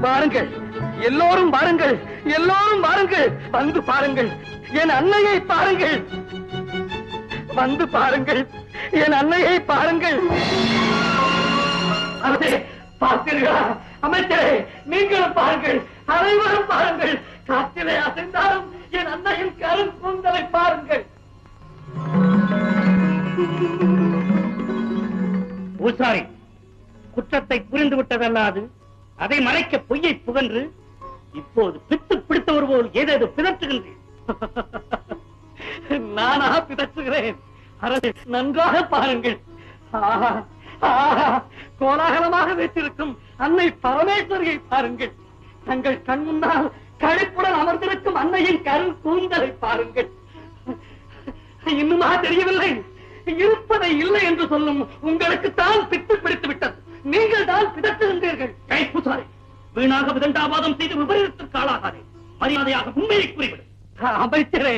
வாருங்கள், எல்லோரும் வாருங்கள், எல்லோரும் வாருங்கள், வந்து பாருங்கள், என் அன்னையை பாருங்கள், வந்து பாருங்கள், என் அன்னையை பாருங்கள். பார்த்தீர்களா அமைச்சரே, நீங்களும் பாருங்கள், அனைவரும் பாருங்கள், காற்றிலே அசைந்தாலும் என் அன்னையின் கரும் கூந்தலை பாருங்கள். பூசாரி, குற்றத்தை புரிந்து விட்டதல்லாது அதை மறைக்க பொய்யை புகன்று இப்போது பித்து பிடித்தவர் போல் ஏதேதோ பிதற்றுகின்றேன். நானா பிதற்றுகிறேன்? அரசே, நன்றாக பாருங்கள். கோலாகலமாக வைத்திருக்கும் அன்னை பரமேஸ்வரியை பாருங்கள். தங்கள் கண் முன்னால் கழிப்புடன் அமர்ந்திருக்கும் அன்னையின் கரு கூந்தலை பாருங்கள். இன்னுமா தெரியவில்லை? இருப்பதை இல்லை என்று சொல்லும் உங்களுக்கு தான் பித்து பிடித்து விட்டது. நீங்கள் தான் பிதற்றுகின்றீர்கள். கைப்பூசாரி, வீணாக விதண்டாவாதம் செய்து விபரீதத்திற்கு ஆளாகாதே. மரியாதையாக உண்மையை கூறிவிடு. அமைச்சரே,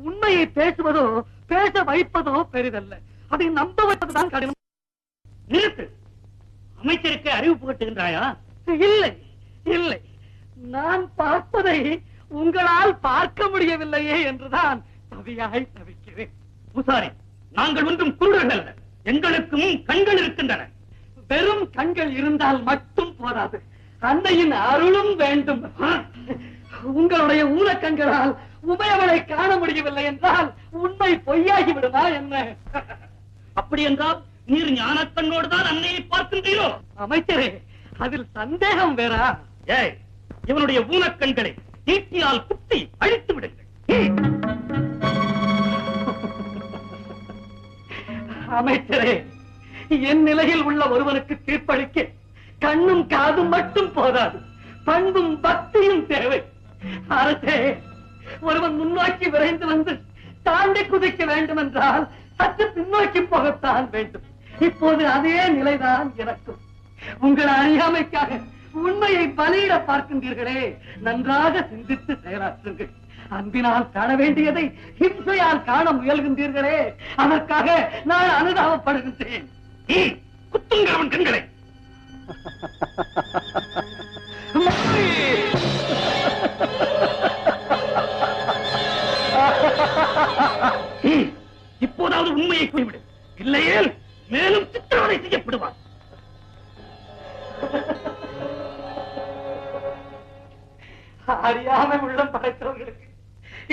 உண்மையை பேசுவதோ பேச வைப்பதோ பெரிதல்ல, அதை நம்ப வைப்பதுதான் கடினம். நிறுத்து. அமைச்சருக்கு அறிவு புகட்டுகின்றாயா? இல்லை இல்லை, நான் பார்ப்பதை உங்களால் பார்க்க முடியவில்லையே என்றுதான் தவியாய் தவிக்கிறேன். பூசாரி, நாங்கள் ஒன்றும் குருடர்கள் அல்ல. எங்களுக்கும் கண்கள் இருக்கின்றன. வெறும் கண்கள் இருந்தால் மட்டும் போதாது, அன்னையின் அருளும் வேண்டும். உங்களுடைய ஊனக்கண்களால் உமையவளை காண முடியவில்லை என்றால் உண்மை பொய்யாகி விடுமா என்ன? அப்படி என்றால் நீர் ஞானக்கண்ணோடு தான் அன்னையை பார்க்கின்றீரோ? அமைச்சரே, அதில் சந்தேகம் வேறா? ஏய், இவனுடைய ஊனக்கண்களை ஈட்டியால் குத்தி அழித்து விடுங்கள். அமைச்சரே, என் நிலையில் உள்ள ஒருவனுக்கு தீர்ப்பளிக்க கண்ணும் காதும் மட்டும் போதாது, பண்பும் பக்தியும் தேவை. அரசே, ஒருவன் முன்னோக்கி விரைந்து வந்து தாண்டி குதிக்க வேண்டும் என்றால் சற்று பின்னோக்கி போகத்தான் வேண்டும். இப்போது அதே நிலைதான் எனக்கும். உங்கள் அறியாமைக்காக உண்மையை பலியிட பார்க்கின்றீர்களே, நன்றாக சிந்தித்து செயலாற்றுங்கள். அன்பினால் காண வேண்டியதை ஹிம்சையால் காண முயல்கின்றீர்களே, அதற்காக நான் அனுதாபப்படுகின்றேன். குத்துங்கள் அவன் கண்களை. இப்போதாவது உண்மையை கூறிவிடு, இல்லையே மேலும் சித்திரவதை செய்யப்படுவார். அறியாமை உள்ளம் படைத்தவர்களுக்கு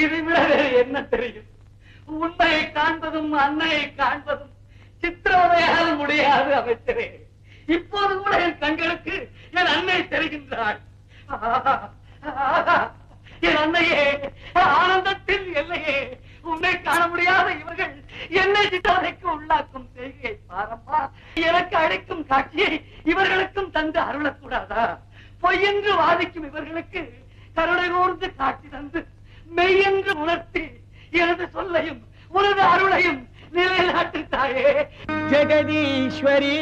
இதை விட வேறு என்ன தெரியும்? உண்மையை காண்பதும் அன்னையை காண்பதும் சித்திரவதையாக முடியாது. அமைச்சரே, இப்போது கூட என் கண்களுக்கு என் அன்னை தெரிகின்றாள். என் அன்னையே, ஆனந்தத்தில் எல்லையே, உன்னை காண முடியாத இவர்கள் என்னை சித்திரவதைக்கு உள்ளாக்கும் செய்கையை பாரம்மா. எனக்கு அழைக்கும் காட்சியை இவர்களுக்கும் தந்து அருளக்கூடாதா? பொய்யென்று வாதிக்கும் இவர்களுக்கு கருணை கூர்ந்து காட்சி தந்து மெய்யென்று உணர்த்தி எனது சொல்லையும் உனது அருளையும் நிலைநாட்டு தாயே. ஜெகதீஸ்வரி,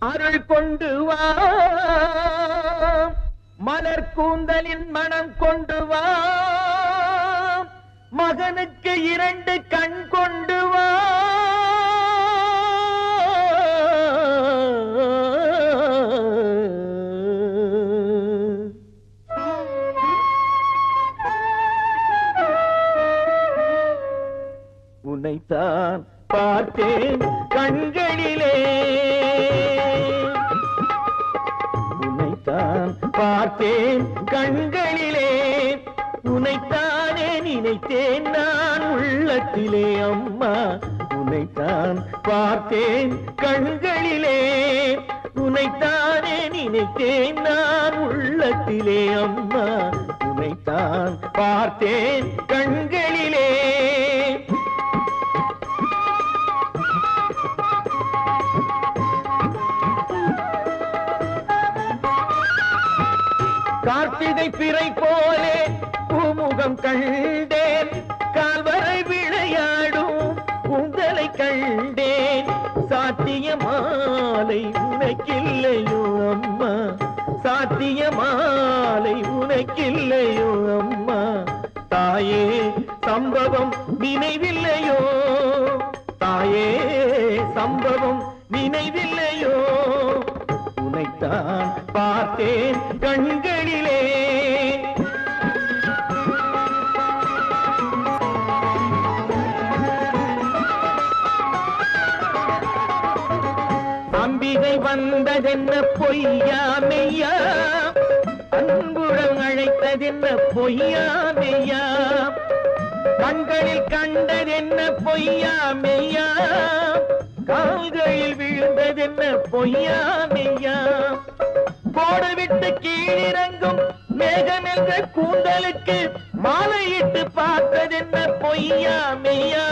அருள் கொண்டு வா, மலர் கூந்தலின் மனம் கொண்டு வா, மகனுக்கு 2 கண் கொண்டு வா, உன்னைத்தான் பார்த்தேன் கண்களிலே, உன்னைத்தான் பார்த்தேன் கண்களிலே, உன்னைத்தானே நினைத்தேன் நான் உள்ளத்திலே. அம்மா, உன்னைத்தான் பார்த்தேன் கண்களிலே, உன்னைத்தானே நினைத்தேன் நான் உள்ளத்திலே. அம்மா, உன்னைத்தான் பார்த்தேன் கண்களிலே. கார்த்திகை பிறை போலே பூமுகம் கண்டேன், கால்வரை விளையாடும் உங்களை கண்டேன். சாத்திய மாலை உனக்கில்லையோ அம்மா, சாத்திய மாலை உனக்கில்லையோ அம்மா. தாயே, சம்பவம் நினைவில்லையோ, தாயே, சம்பவம் நினைவில்லையோ. பார்த்தேன் கண்களிலே. அம்பிகை வந்ததென்ன பொய்யா மெய்யா, அன்புடன் அழைத்ததென்ன பொய்யா மெய்யா, கண்களில் கண்டதென்ன பொய்யா மெய்யா, கால்களில் விழுந்ததென்ன பொய்யா மெய்யா, கோடுவிட்டு கீழிறங்கும் மேகம் என்ற கூந்தலுக்கு மாலையிட்டு பார்த்ததென்ன பொய்யா மெய்யா,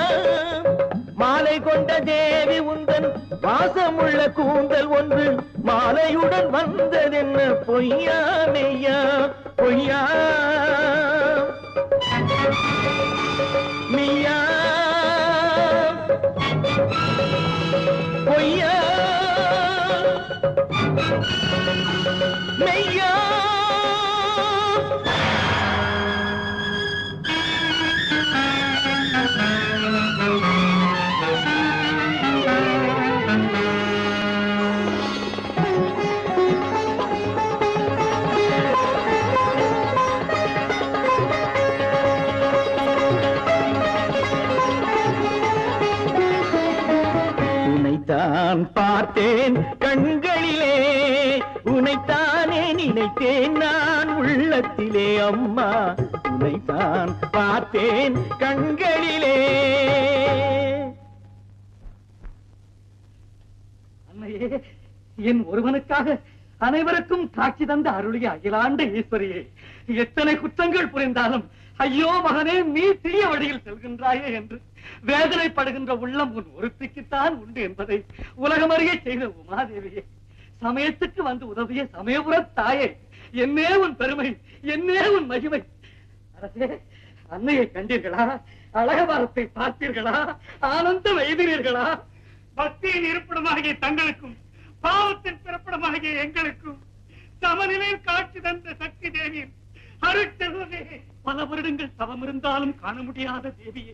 மாலை கொண்ட தேவி உந்தன் வாசமுள்ள கூந்தல் ஒன்று மாலையுடன் வந்ததென்ன பொய்யா மெய்யா, பொய்யா மெய்யா, பொய்யா மெய்யா. உன்னைத்தான் பார்த்தேன் கண்களிலே, உன்னைத்தானே நினைத்தேன் நான் உள்ளத்திலே அம்மா, உன்னைத்தான் பார்த்தேன் கண்களிலே. அன்னையே, என் ஒருவனுக்காக அனைவருக்கும் காட்சி தந்த அருளிய அகிலாண்ட ஈஸ்வரியே, எத்தனை குற்றங்கள் புரிந்தாலும் ஐயோ மகனே நீ தீய வழியில் செல்கின்றாயே என்று வேதனைப்படுகின்ற உள்ளம் உன் ஒருத்திக்குத்தான் உண்டு என்பதை உலகமறிய செய்த உமாதேவியே, சமயத்துக்கு வந்து உதவிய சமயபுர தாயே, என்னே உன் பெருமை, என்னே உன் மகிமை. அரசே, அன்னையை கண்டீர்களா? அழகபாரத்தை பார்த்தீர்களா? ஆனந்தம் எய்தினீர்களா? பக்தியின் இருப்பிடமாகிய தங்களுக்கும் பாவத்தின் பிறப்பிடமாகிய எங்களுக்கும் சமநிலையில் காட்சி தந்த சக்தி தேவியின் அருட்செல்வமே, பல வருடங்கள் தவம் இருந்தாலும் காண முடியாத தேவியே,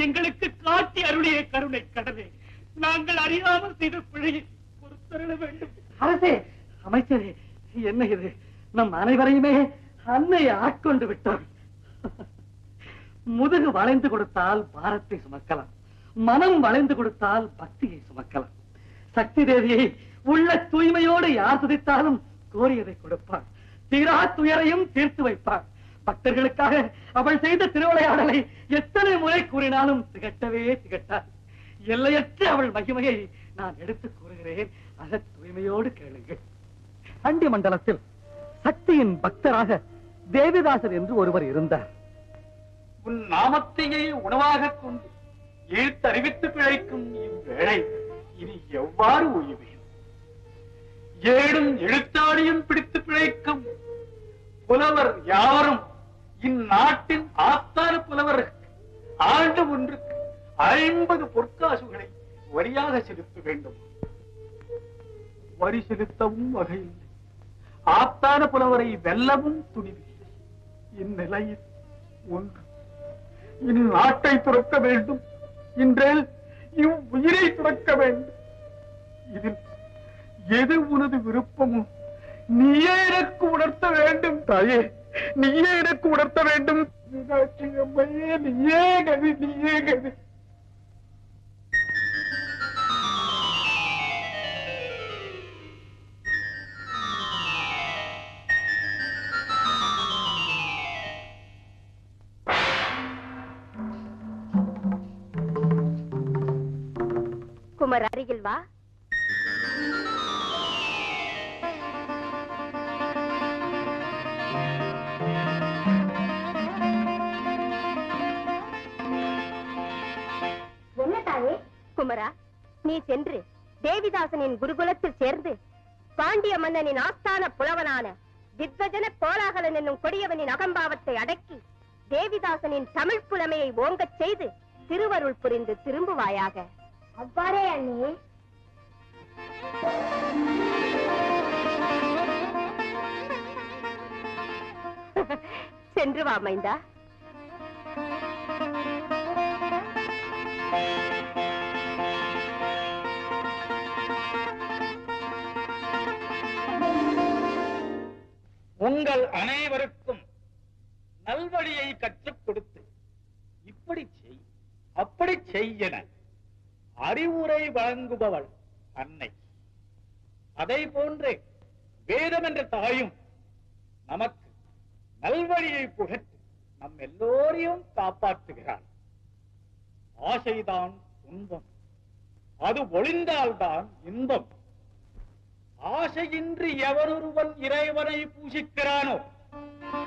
எங்களுக்கு காட்டி அருளிய கருணை கடலே, நாங்கள் அறியாமல் செய்த பிழையை பொறுத்தருள வேண்டும். அரசே, அமைச்சரே, என்ன இது? நம் அனைவரையுமே அன்னை ஆட்கொண்டு விட்டார். முதுகு வளைந்து கொடுத்தால் பாரத்தை சுமக்கலாம், மனம் வளைந்து கொடுத்தால் பக்தியை சுமக்கலாம். சக்தி தேவியை உள்ள தூய்மையோடு யார் துதித்தாலும் கோரியதை கொடுப்பாள், தீரா துயரையும் தீர்த்து வைப்பாள். பக்தர்களுக்காக அவள் செய்த திருவிளையாடலை எத்தனை முறை கூறினாலும் திகட்டவே திகட்டார். எல்லையற்ற அவள் மகிமையை நான் எடுத்து கூறுகிறேன், அத தூய்மையோடு கேளுங்கள். அண்டி மண்டலத்தில் சக்தியின் பக்தராக தேவிதாசர் என்று ஒருவர் இருந்தார். உன் நாமத்தையே உணவாக கொண்டு எழுத்தறிவித்து பிழைக்கும் இவ்வேளை இனி எவ்வாறு ஓய்வேன்? ஏடும் எழுத்தாடியும் பிடித்து பிழைக்கும் புலவர் யாவரும் இந்நாட்டின் ஆஸ்தான புலவருக்கு ஆண்டு ஒன்றுக்கு 50 பொற்காசுகளை வரியாக செலுத்த வேண்டும். வரி செலுத்தவும் வகையில்லை, ஆஸ்தான புலவரை வெல்லவும் துணிவில்லை. இந்நிலையில் ஒன்று, இந்நாட்டை துறக்க வேண்டும், இன்றேல் இவ்வுயிரை துறக்க வேண்டும். இதில் எது உனது விருப்பமோ நீயே எனக்கு உணர்த்த வேண்டும். தாயே, நீயே எனக்கு உணர்த்த வேண்டும். மீனாட்சி அம்மையே, நீயே கதி, நீயே கதி. குமர், அருகில் வா. என்ன தாயே? குமரா, நீ சென்று தேவிதாசனின் குருகுலத்தில் சேர்ந்து பாண்டிய மன்னனின் ஆஸ்தான புலவனான வித்வஜன கோலாகலன் என்னும் கொடியவனின் அகம்பாவத்தை அடக்கி தேவிதாசனின் தமிழ் புலமையை ஓங்கச் செய்து திருவருள் புரிந்து திரும்புவாயாக. அவ்வாறே அண்ணே. சென்று வா மைந்தா. உங்கள் அனைவருக்கும் நல்வழியை கற்றுக் கொடுத்து இப்படி செய் அப்படி செய்யன அறிவுரை வழங்குபவள் அன்னை. அதை போன்றே வேதம் என்ற தாயும் நமக்கு நல்வழியை புகட்டு நம் எல்லோரையும் காப்பாற்றுகிறாள். ஆசைதான் துன்பம், அது ஒளிந்தால்தான் இன்பம். ஆசையின்றி எவரொருவன் இறைவனை பூஜிக்கிறானோ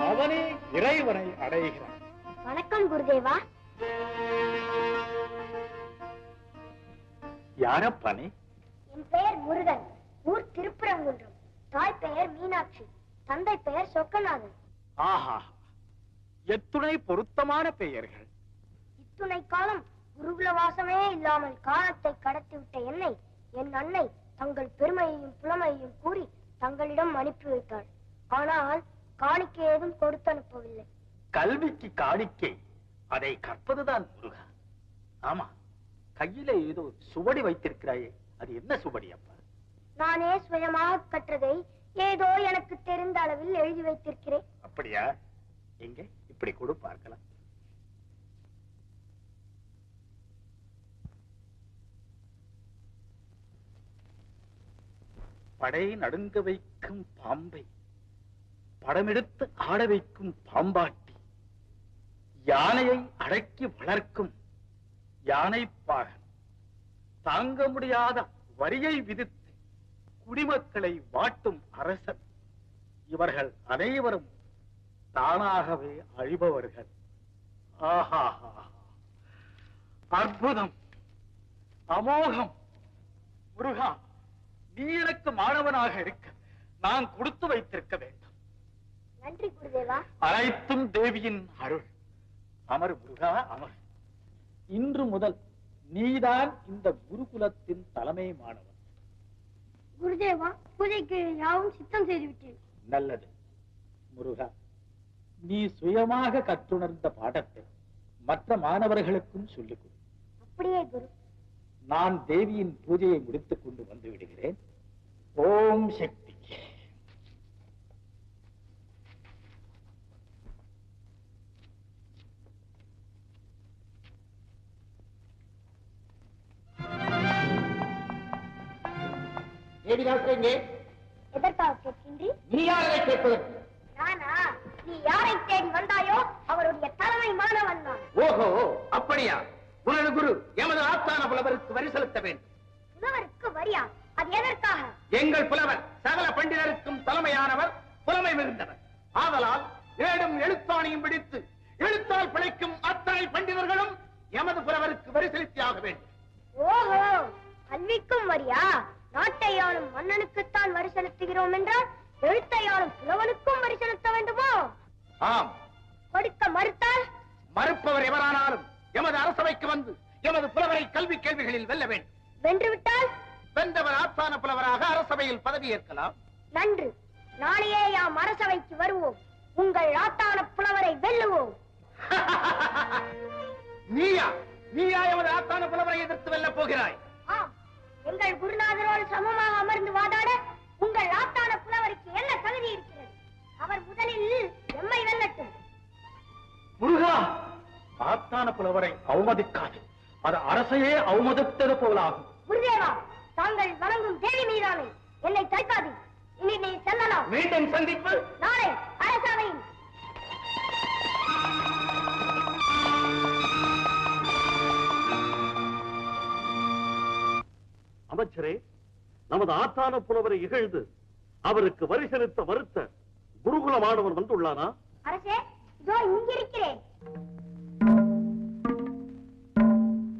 அவனே இறைவனை அடைகிறான். வணக்கம் குருதேவா. யாரப்பனே? என் பெயர் முருகன், ஊர் திருப்பரங்குன்றம். தாய் பெயர் மீனாட்சி, தந்தை பெயர் சொக்கநாதன். ஆஹா, எத்துணை பொருத்தமான பெயர்கள். இத்துணை காலம் குருகுல வாசமே இல்லாமல் காலத்தை கடத்திவிட்ட என்னை என் அன்னை தங்கள் பெருமையையும் புலமையையும் கூறி தங்களிடம் அனுப்பி வைத்தாள். ஆனால் காணிக்கை ஏதும் கொடுத்து அனுப்பவில்லை. கல்விக்கு காணிக்கை, அதை கற்பதுதான் முருகா. ஆமா, கையில ஏதோ சுவடி வைத்திருக்கிறாயே, அது என்ன சுவடி அப்பா? நானே சுயமாக கற்றதை ஏதோ எனக்கு தெரிந்த அளவில் எழுதி வைத்திருக்கிறேன். அப்படியா? எங்க இப்படி கொடு பார்க்கலாம். படை நடுங்க வைக்கும் பாம்பை படமெடுத்து ஆட வைக்கும் பாம்பாட்டி, யானையை அடக்கி வளர்க்கும் யானைப்பாகன், தாங்க முடியாத வரியை விதித்து குடிமக்களை வாட்டும் அரசன், இவர்கள் அனைவரும் தானாகவே அழிபவர்கள். ஆஹா, அற்புதம், அமோகம். முருகா, நீ எனக்கு மாணவனாக இருக்க நான் கொடுத்து வைத்திருக்க வேண்டும். நன்றி குருதேவா. அனைத்தும் தேவியின் அருள். அமர் முருகா, அமர். இன்று முதல் நீதான் இந்த குருகுலத்தின் தலைமை மாணவன். குருதேவா, பூஜைக்கு யாவும் சித்தம் செய்து விட்டேன். நல்லது முருகா, நீ சுயமாக கற்றுணர்ந்த பாடத்தை மற்ற மாணவர்களுக்கும் சொல்லிக் கொடு. அப்படியே குரு. நான் தேவியின் பூஜையை முடித்துக் கொண்டு வந்து விடுகிறேன். ஓம் சக்தி. எதற்காக கேட்கின்றீர்? நீ யாரை கேட்பதற்கு? நானா? நீ யாரை தேடி வந்தாயோ அவருடைய தலைமை மாணவன் நான். ஓஹோ, அப்படியா? உனது குரு எமது ஆஸ்தான புலவருக்கு வரி செலுத்த வேண்டும். புலவருக்கு வரியா? அது எதற்காக? எங்கள் புலவர் சகல பண்டிதருக்கும் தலைமையானவர், புலமை மிகுந்தவர். ஆதலால் ஏடும் எழுத்தாணியும் பிடித்து எழுத்தால் பிழைக்கும் அத்தனை பண்டிதர்களும் எமது புலவருக்கு வரி செலுத்தியாக வேண்டும். ஓஹோ, கல்விக்கும் வரியா? நாட்டையாளும் மன்னனுக்குத்தான் வரி செலுத்துகிறோம் என்றால் எழுத்தையாளும் புலவனுக்கும் வரி செலுத்த வேண்டுமோ? ஆம். கொடுக்க மறுத்தால்? மறுப்பவர் எவரானாலும் எமது அரசவைக்கு வந்து எமது புலவரை கல்வி கேள்விகளில் வெல்ல வேண்டும். வென்றுவிட்டால்? வென்றவர் ஆஸ்தான புலவராக அரசவையில் பதவியேற்கலாம். நன்று, நாளையே யாம் அரசவைக்கு வருவோம். உங்கள் ஆத்தான புலவரை வெல்லுவோம். நீயா நீயா எமது ஆஸ்தான புலவரை எதிர்த்து வெல்ல போகிறாய்? ஆம், எங்கள் குருநாதரோடு சமமாக அமர்ந்து வாதாட உங்கள் ஆத்தான புலவருக்கு என்ன தகுதி இருக்கிறது? அவர் முதலில் எம்மை வெல்லட்டும். முருகா, ஆஸ்தான புலவரை அவமதிக்காது. அது அரசையே அவமதித்தது போலாகும். குருதேவா, தாங்கள் வணங்கும் தேவி மீதானே என்னை தடுக்காது. இனி நீ செல்லலாம். மீண்டும் சந்திப்பு நாளை அரசவையில். அமைச்சரே, நமது ஆத்தான புலவரை இகழ்ந்து அவருக்கு வரி செலுத்த மறுத்த குருகுல மாணவன் வந்துள்ளானா? அரசே, இதோ இங்கிருக்கிறேன்.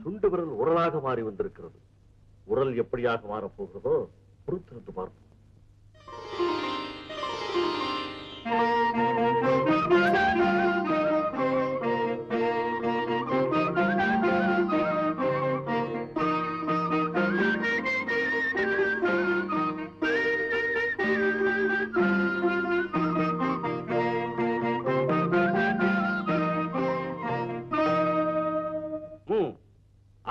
சுண்டு விரல் உரலாக மாறி வந்திருக்கிறது. உரல் எப்படியாக மாறப்போகிறதோ பொறுத்திருந்து பார்ப்போம்.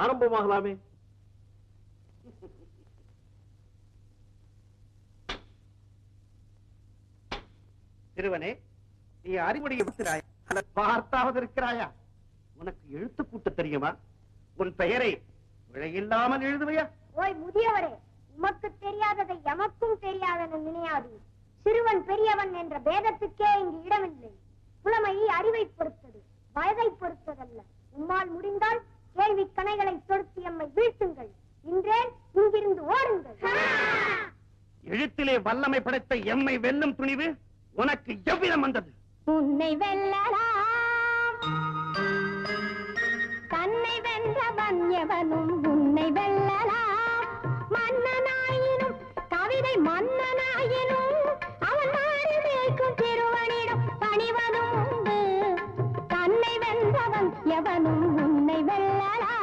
ஆரம்பமாகலாமே. சிறுவனே, நீ அறிவுடைய இருக்கிறாய், அதை பார்த்தாவது இருக்கிறாயா? உனக்கு எழுத்து கூட்ட தெரியுமா? உன் பெயரை பிழையில்லாமல் எழுதுவையா? ஓய் முதியவரே, உமக்கு தெரியாததை எமக்கும் தெரியாதென நினையாது. சிறுவன் பெரியவன் என்ற பேதத்துக்கே இங்கு இடமில்லை. புலமை அறிவை பொறுத்தது, வயதை பொறுத்ததல்ல. உம்மால் முடிந்தால் கேள்வி கணைகளை தொடுத்து எம்மை வீழ்த்துங்கள். இன்றே இங்கிருந்து ஓடுங்கள். எழுத்திலே வல்லமை படைத்த எம்மை வெல்லும் துணிவு உனக்கு எவ்விதம் வந்தது? உன்னை வெல்லலாம், தன்னை வென்றவன் எவனும் உன்னை வெல்லலாம். மன்னனாயினும் கவிதை மன்னனாயினும் அவன் மாறி நிற்கும் சிறுவனிடம் பணிவதும் உண்டு. தன்னை வென்றவன் எவனும் உன்னை வெல்லலாம்.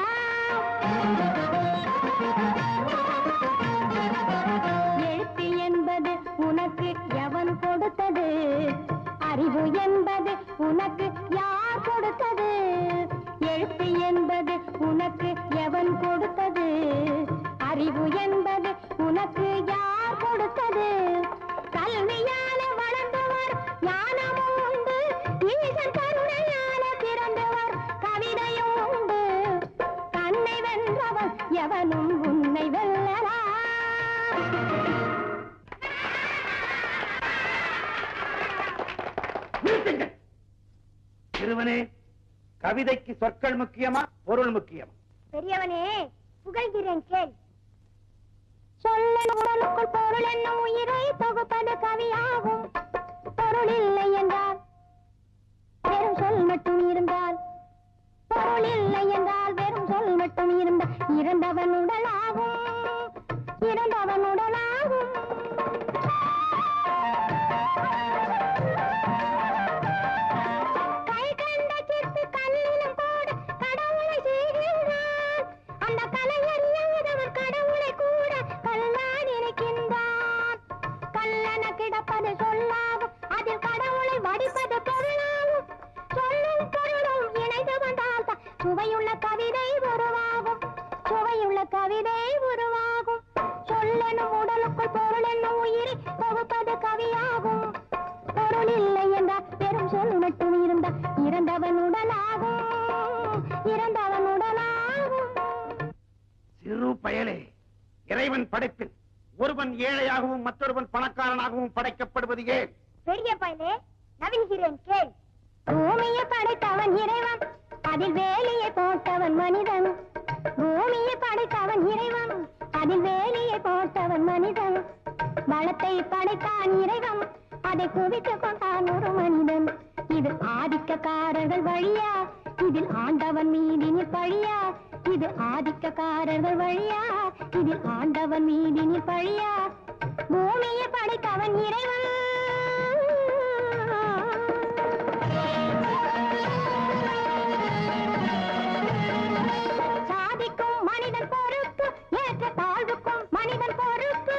எழுத்து என்பது உனக்கு எவன் கொடுத்தது? அறிவு என்பது உனக்கு யார் கொடுத்தது? எழுத்து என்பது உனக்கு எவன் கொடுத்தது? அறிவு என்பது உனக்கு யார் கொடுத்தது? கல்வியால வளர்ந்தவர் ஞானமும் உண்டு, ஈசன் கருணையால பிறந்தவர் கவிதையும் உண்டு. தன்னை வென்றவன் எவனும் உன்னை வெல்லலாம். சிறுவனே, கவிதைக்கு சொற்கள் முக்கியமா, பொருள் முக்கியமா? பெரியவனே, புகழ்கிறேன் கேள். சொல்லின் உடலுக்குள் பொருள் என்னும் உயிரை தொகுப்பது கவியாகும். பொருள் இல்லை என்றால், வெறும் சொல் மட்டும் இருந்தால், பொருள் இல்லை என்றால் வெறும் சொல் மட்டும் இருந்தால் இறந்தவன் உடலாகும், இறந்தவன் உடலாகும். கை கண்ட சிற்பி கல்லிலும் கூட கடவுளை செய்கின்றான். அந்த கலையறியாதவர் கடவுளை கூட கல்லான் இருக்கின்றான். கல்லென கிடப்பது சொல்லாகும், அதில் கடவுளை வடிப்பது பொருளாகும். சொல்லும் பொருளும் இணைந்து வந்தால் தான் சுவையுள்ள கவிதை உருவாகும், சுவையுள்ள கவிதை உருவாகும். சொல்லெனும் உடலுக்குள் பொருள் என்னும் உயிரை தொகுப்பது கவியாகும். பொருள் இல்லை என்றால் வெறும் சொல் மட்டும் இருந்தால் இறந்தவன் உடலாகும், இறந்தவன் உடலாகும். சிறு பயலே, இறைவன் படைப்பில் ஒருவன் ஏழையாகவும் மற்றொருவன் பணக்காரனாகவும் படைக்கப்படுவது ஏன்? பெரிய பயலே, நவில்கிறேன் கேள். பூமியை படைத்தவன் இறைவன், அதில் வேலியை போட்டவன் மனிதன். பூமியை படைத்தவன் இறைவன், அதில் வேலியை போட்டவன் மனிதன். வளத்தை படைத்தான் இறைவன், அதை குவித்துக் கொண்டான் ஒரு மனிதன். இது ஆதிக்கக்காரர்கள் வழியா, இதில் ஆண்டவன் மீதினில் பழியா? இது ஆதிக்கக்காரர்கள் வழியா, இதில் ஆண்டவன் மீதினில் பழியா? பூமியை படைத்தவன் இறைவன், சாதிக்கும் மனிதன் பொறுப்பு, ஏற்ற தாழ்வுக்கும் மனிதன் பொறுப்பு.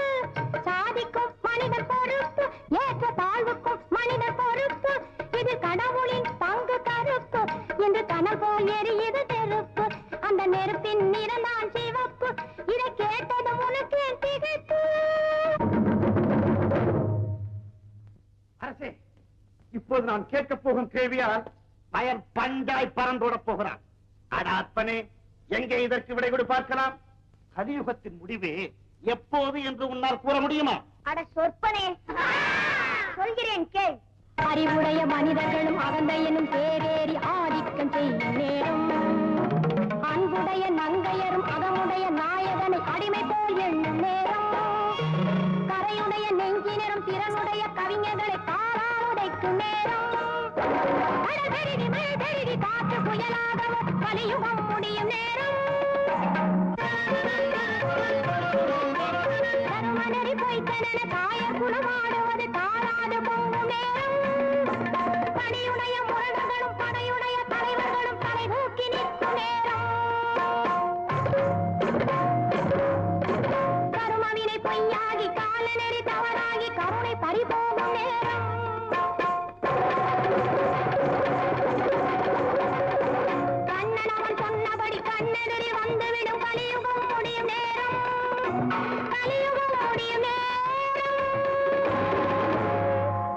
சாதிக்கும் மனிதன் பொறுப்பு, ஏற்ற தாழ்வுக்கும் மனிதன் பொறுப்பு. இது கடவுளின் பங்கு கருப்பு, என்று கனல் போல் எரியுது நெருப்பு. அந்த நெருப்பின் நிறந்தான் சிவப்பு, இதை கேட்டது உனக்கு திகைப்பு. அரசே, இப்போது நான் கேட்கப் போகும் கேள்வியால் பயன் பஞ்சாய் பறந்தோடப் போகிறான். அடாத்மனே, எங்கே இதற்கு விடை கொடு பார்க்கலாம்? கலியுகத்தின் முடிவே எப்போது என்று உன்னால் கூற முடியுமா? அட சொற்பனே, சொல்கிறேன் கேள். அறிவுடைய மனிதர்களும் அகந்தையனும் பேரேறி ஆதிக்கம் செய்யும் நேரம். அன்புடைய நங்கையரும் அகமுடைய நாயகனை அடிமை போல் எண்ணும் நேரம். கரையுடைய நெஞ்சினரும் திறனுடைய கவிஞர்களை காரால் உடைக்கும் நேரம். கடல் மழை பெருகி காற்று புயலாகவும் கலியுகம் முடியும் நேரம். தருமனரி பொய்த்தன தாய குலமாடுவது தாராது போகும் நேரம். பணியுடைய முரடர்களும் படையுடைய தலைவர்களும் தலை தூக்கி நிற்கும் நேரம். கருமவினை பொய்யாகி காலநெறி தவறாகி கருணை பறிபோகும் நேரம்.